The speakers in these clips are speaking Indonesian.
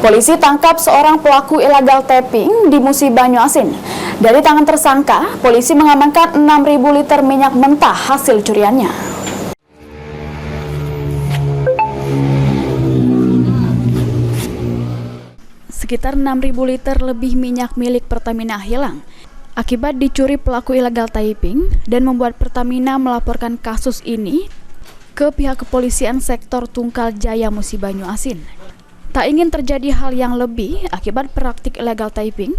Polisi tangkap seorang pelaku illegal tapping di Musi Banyuasin. Dari tangan tersangka, polisi mengamankan 6.000 liter minyak mentah hasil curiannya. Sekitar 6.000 liter lebih minyak milik Pertamina hilang akibat dicuri pelaku illegal tapping dan membuat Pertamina melaporkan kasus ini ke pihak kepolisian sektor Tungkal Jaya Musi Banyuasin. Tak ingin terjadi hal yang lebih akibat praktik illegal tapping,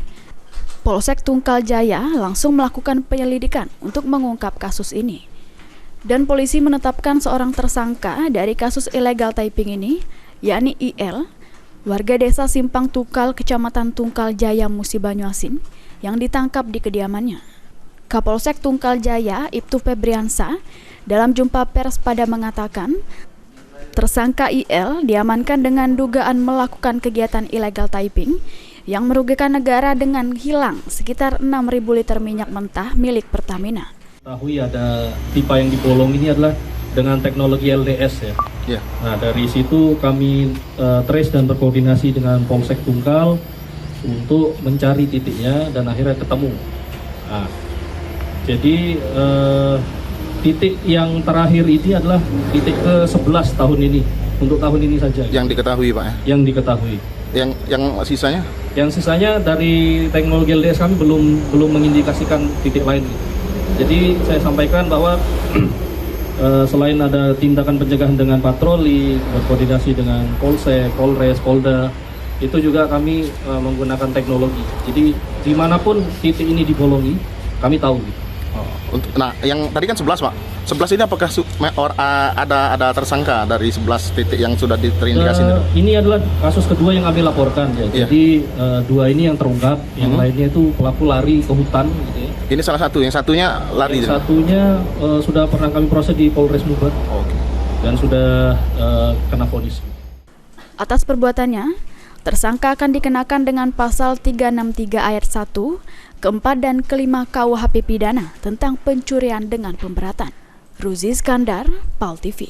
Polsek Tungkal Jaya langsung melakukan penyelidikan untuk mengungkap kasus ini. Dan polisi menetapkan seorang tersangka dari kasus illegal tapping ini, yakni IL, warga desa Simpang Tukal, Kecamatan Tungkal Jaya, Musi Banyuasin, yang ditangkap di kediamannya. Kapolsek Tungkal Jaya, Ibtu Febriansa, dalam jumpa pers pada mengatakan, tersangka IL diamankan dengan dugaan melakukan kegiatan illegal tapping yang merugikan negara dengan hilang sekitar 6.000 liter minyak mentah milik Pertamina. Ketahui ada pipa yang dibolong ini adalah dengan teknologi LDS ya. Yeah. Nah dari situ kami trace dan berkoordinasi dengan Polsek Tungkal untuk mencari titiknya dan akhirnya ketemu. Nah, jadi titik yang terakhir ini adalah titik ke-11 tahun ini, untuk tahun ini saja. Yang diketahui Pak? Yang diketahui. Yang sisanya? Yang sisanya dari teknologi LDS kami belum mengindikasikan titik lain. Jadi saya sampaikan bahwa selain ada tindakan pencegahan dengan patroli, berkoordinasi dengan Polsek, Polres, Polda, itu juga kami menggunakan teknologi. Jadi dimanapun titik ini dibolongi, kami tahu. Nah, yang tadi kan 11 Pak. 11 ini apakah ada tersangka dari 11 titik yang sudah terindikasi? Ini adalah kasus kedua yang kami laporkan ya. Yeah. Jadi dua ini yang terungkap, yang lainnya itu pelaku lari ke hutan gitu ya. Ini salah satu, yang satunya lari. Yang satunya sudah pernah kami proses di Polres Mubar. Okay. Dan sudah kena vonis. Atas perbuatannya, tersangka akan dikenakan dengan pasal 363 ayat 1, keempat dan kelima KUHP pidana tentang pencurian dengan pemberatan. Ruzi Skandar, PAL TV.